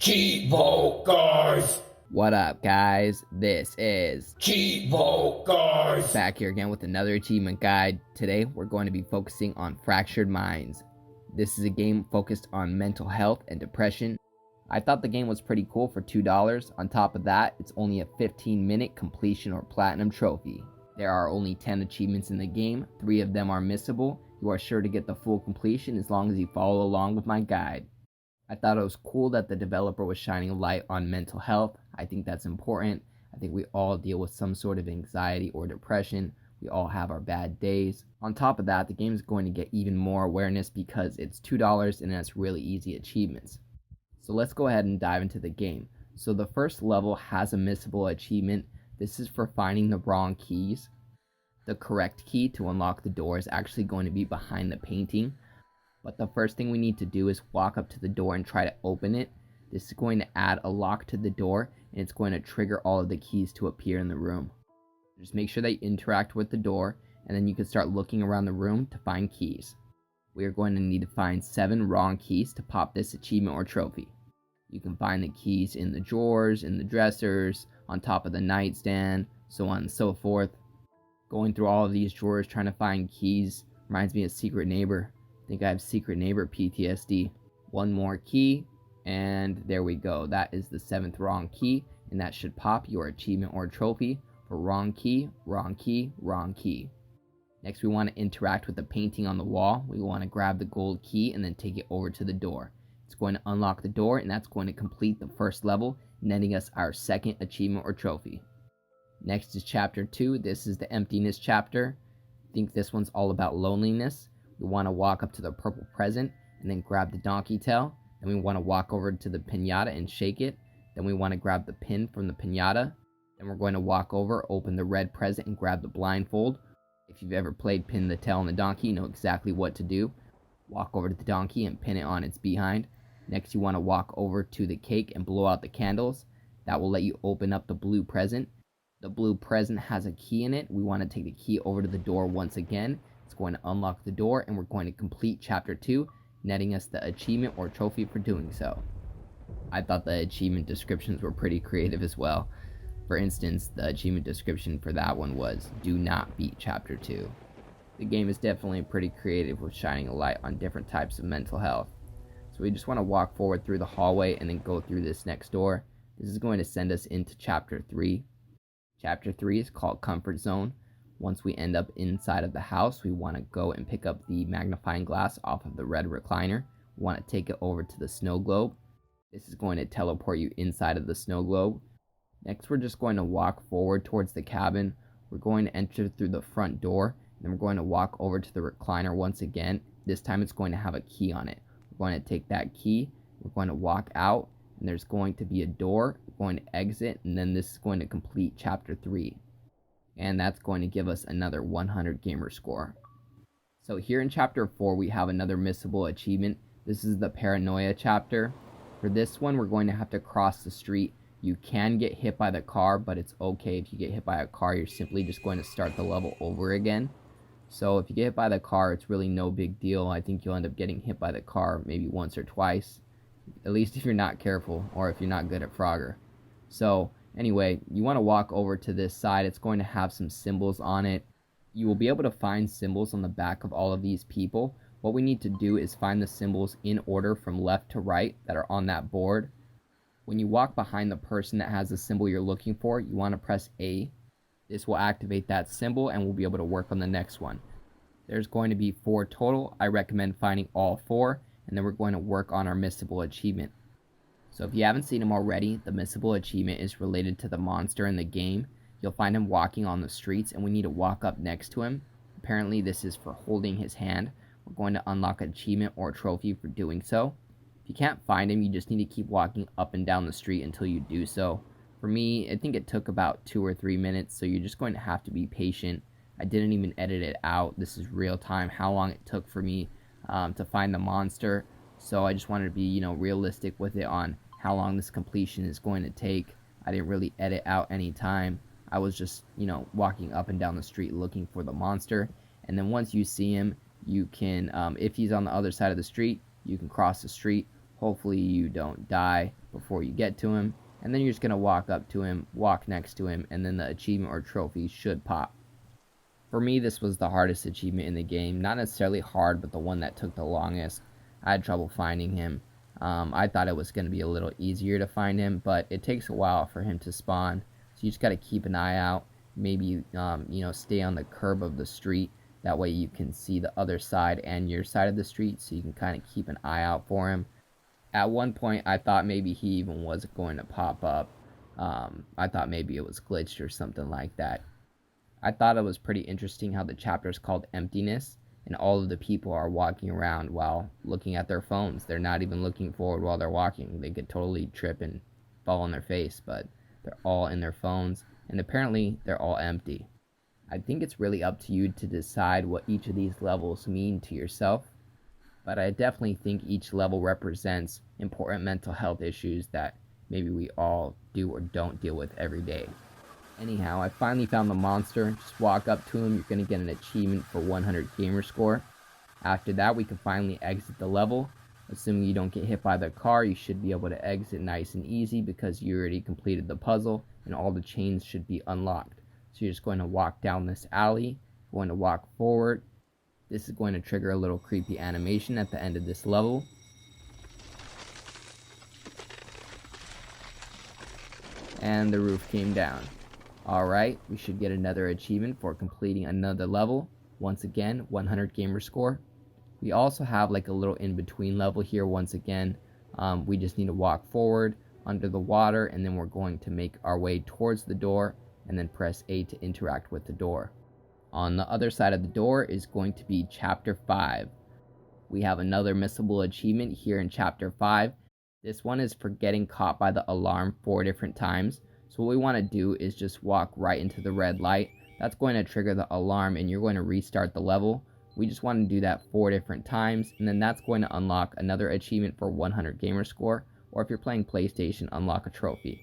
Cheevo guys! What up, guys? This is Cheevo guys! back here again with another achievement guide. Today, we're going to be focusing on Fractured Minds. This is a game focused on mental health and depression. I thought the game was pretty cool for $2. On top of that, it's only a 15-minute completion or platinum trophy. There are only 10 achievements in the game, 3 of them are missable. You are sure to get the full completion as long as you follow along with my guide. I thought it was cool that the developer was shining a light on mental health. I think that's important. I think we all deal with some sort of anxiety or depression. We all have our bad days. On top of that, the game is going to get even more awareness because it's $2 and it's really easy achievements. So let's go ahead and dive into the game. So the first level has a missable achievement. This is for finding the wrong keys. The correct key to unlock the door is actually going to be behind the painting. But the first thing we need to do is walk up to the door and try to open it. This is going to add a lock to the door and it's going to trigger all of the keys to appear in the room. Just make sure they interact with the door and then you can start looking around the room to find keys. We are going to need to find 7 wrong keys to pop this achievement or trophy. You can find the keys in the drawers, in the dressers, on top of the nightstand, so on and so forth. Going through all of these drawers trying to find keys reminds me of Secret Neighbor. I think I have Secret Neighbor PTSD. One more key, and there we go. That is the 7th wrong key, and that should pop your achievement or trophy for wrong key, wrong key, wrong key. Next, we want to interact with the painting on the wall. We want to grab the gold key and then take it over to the door. It's going to unlock the door, and that's going to complete the first level, netting us our 2nd achievement or trophy. Next is chapter 2. This is the emptiness chapter. I think this one's all about loneliness. We want to walk up to the purple present and then grab the donkey tail. Then we want to walk over to the piñata and shake it. Then we want to grab the pin from the piñata. Then we're going to walk over, open the red present and grab the blindfold. If you've ever played pin the tail on the donkey, you know exactly what to do. Walk over to the donkey and pin it on its behind. Next, you want to walk over to the cake and blow out the candles. That will let you open up the blue present. The blue present has a key in it. We want to take the key over to the door once again. It's going to unlock the door and we're going to complete chapter 2, netting us the achievement or trophy for doing so. I thought the achievement descriptions were pretty creative as well. For instance, the achievement description for that one was, do not beat chapter 2. The game is definitely pretty creative with shining a light on different types of mental health. So we just want to walk forward through the hallway and then go through this next door. This is going to send us into chapter 3. Chapter 3 is called Comfort Zone. Once we end up inside of the house, we want to go and pick up the magnifying glass off of the red recliner. We want to take it over to the snow globe. This is going to teleport you inside of the snow globe. Next, we're just going to walk forward towards the cabin. We're going to enter through the front door, and then we're going to walk over to the recliner once again. This time it's going to have a key on it. We're going to take that key, we're going to walk out, and there's going to be a door. We're going to exit, and then this is going to complete chapter 3. And that's going to give us another 100 gamer score. So here in chapter 4 we have another missable achievement. This is the Paranoia chapter. For this one we're going to have to cross the street. You can get hit by the car, but it's okay if you get hit by a car. You're simply just going to start the level over again. So if you get hit by the car, it's really no big deal. I think you'll end up getting hit by the car maybe once or twice, at least if you're not careful or if you're not good at Frogger. So anyway, you want to walk over to this side. It's going to have some symbols on it. You will be able to find symbols on the back of all of these people. What we need to do is find the symbols in order from left to right that are on that board. When you walk behind the person that has the symbol you're looking for, you want to press A. This will activate that symbol and we'll be able to work on the next one. There's going to be 4 total. I recommend finding all 4, and then we're going to work on our missable achievement. So if you haven't seen him already, the missable achievement is related to the monster in the game. You'll find him walking on the streets and we need to walk up next to him. Apparently this is for holding his hand. We're going to unlock an achievement or a trophy for doing so. If you can't find him, you just need to keep walking up and down the street until you do so. For me, I think it took about 2 or 3 minutes, so you're just going to have to be patient. I didn't even edit it out. This is real time, how long it took for me to find the monster. So I just wanted to be, realistic with it on how long this completion is going to take. I didn't really edit out any time. I was just, walking up and down the street looking for the monster. And then once you see him, you can, if he's on the other side of the street, you can cross the street. Hopefully you don't die before you get to him, and then you're just going to walk up to him, walk next to him, and then the achievement or trophy should pop. For me, this was the hardest achievement in the game. Not necessarily hard, but the one that took the longest. I had trouble finding him. I thought it was going to be a little easier to find him, but it takes a while for him to spawn. So you just got to keep an eye out. Maybe, stay on the curb of the street. That way you can see the other side and your side of the street, so you can kind of keep an eye out for him. At one point, I thought maybe he even wasn't going to pop up. I thought maybe it was glitched or something like that. I thought it was pretty interesting how the chapter is called Emptiness, and all of the people are walking around while looking at their phones. They're not even looking forward while they're walking. They could totally trip and fall on their face, but they're all in their phones, and apparently they're all empty. I think it's really up to you to decide what each of these levels mean to yourself, but I definitely think each level represents important mental health issues that maybe we all do or don't deal with every day. Anyhow, I finally found the monster. Just walk up to him, you're going to get an achievement for 100 gamer score. After that, we can finally exit the level. Assuming you don't get hit by the car, you should be able to exit nice and easy because you already completed the puzzle and all the chains should be unlocked. So you're just going to walk down this alley, going to walk forward. This is going to trigger a little creepy animation at the end of this level. And the roof came down. Alright, we should get another achievement for completing another level. Once again, 100 gamer score. We also have like a little in-between level here once again. We just need to walk forward under the water, and then we're going to make our way towards the door and then press A to interact with the door. On the other side of the door is going to be Chapter 5. We have another missable achievement here in Chapter 5. This one is for getting caught by the alarm 4 different times. So what we want to do is just walk right into the red light. That's going to trigger the alarm and you're going to restart the level. We just want to do that 4 different times, and then that's going to unlock another achievement for 100 gamer score, or if you're playing PlayStation, unlock a trophy.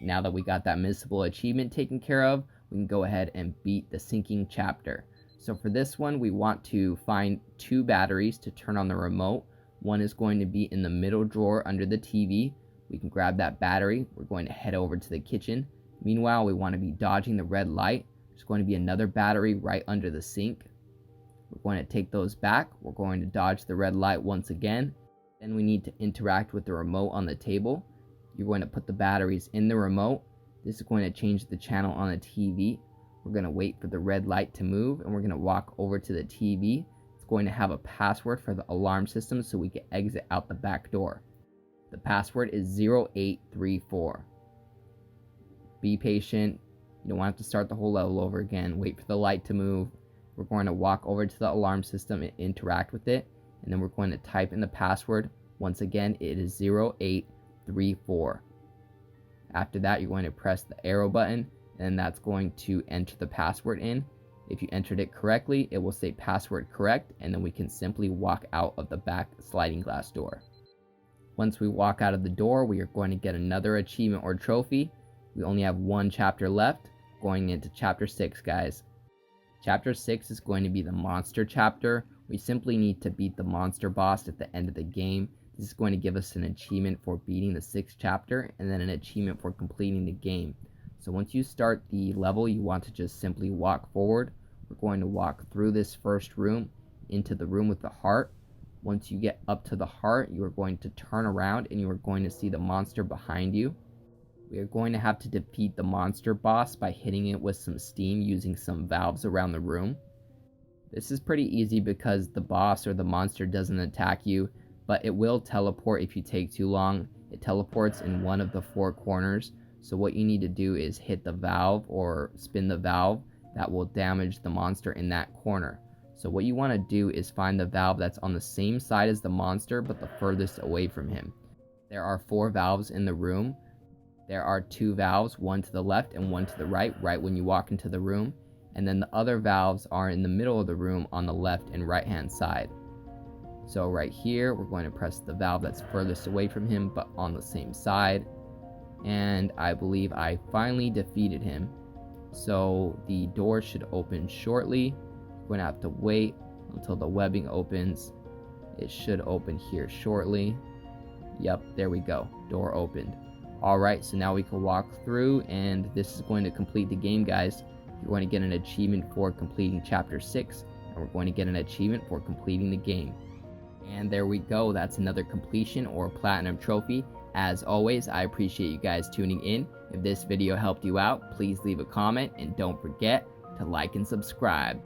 Now that we got that missable achievement taken care of, we can go ahead and beat the sinking chapter. So for this one, we want to find 2 batteries to turn on the remote. One is going to be in the middle drawer under the TV. We can grab that battery. We're going to head over to the kitchen. Meanwhile, we want to be dodging the red light. There's going to be another battery right under the sink. We're going to take those back. We're going to dodge the red light once again. Then we need to interact with the remote on the table. You're going to put the batteries in the remote. This is going to change the channel on the TV. We're going to wait for the red light to move, and we're going to walk over to the TV. It's going to have a password for the alarm system so we can exit out the back door. The password is 0834. Be patient. You don't want to start the whole level over again. Wait for the light to move. We're going to walk over to the alarm system and interact with it. And then we're going to type in the password. Once again, it is 0834. After that, you're going to press the arrow button, and that's going to enter the password in. If you entered it correctly, it will say password correct, and then we can simply walk out of the back sliding glass door. Once we walk out of the door, we are going to get another achievement or trophy. We only have 1 chapter left, going into Chapter 6, guys. Chapter 6 is going to be the monster chapter. We simply need to beat the monster boss at the end of the game. This is going to give us an achievement for beating the 6th chapter, and then an achievement for completing the game. So once you start the level, you want to just simply walk forward. We're going to walk through this first room into the room with the heart. Once you get up to the heart, you are going to turn around and you are going to see the monster behind you. We are going to have to defeat the monster boss by hitting it with some steam using some valves around the room. This is pretty easy because the boss or the monster doesn't attack you, but it will teleport if you take too long. It teleports in one of the 4 corners, so what you need to do is hit the valve or spin the valve that will damage the monster in that corner. So what you want to do is find the valve that's on the same side as the monster but the furthest away from him. There are 4 valves in the room. There are 2 valves, one to the left and one to the right when you walk into the room. And then the other valves are in the middle of the room on the left and right hand side. So right here, we're going to press the valve that's furthest away from him but on the same side. And I believe I finally defeated him. So the door should open shortly. We're going to have to wait until the webbing opens. It should open here shortly. Yep, there we go. Door opened. Alright, so now we can walk through, and this is going to complete the game, guys. You're going to get an achievement for completing Chapter 6, and we're going to get an achievement for completing the game. And there we go. That's another completion or platinum trophy. As always, I appreciate you guys tuning in. If this video helped you out, please leave a comment, and don't forget to like and subscribe.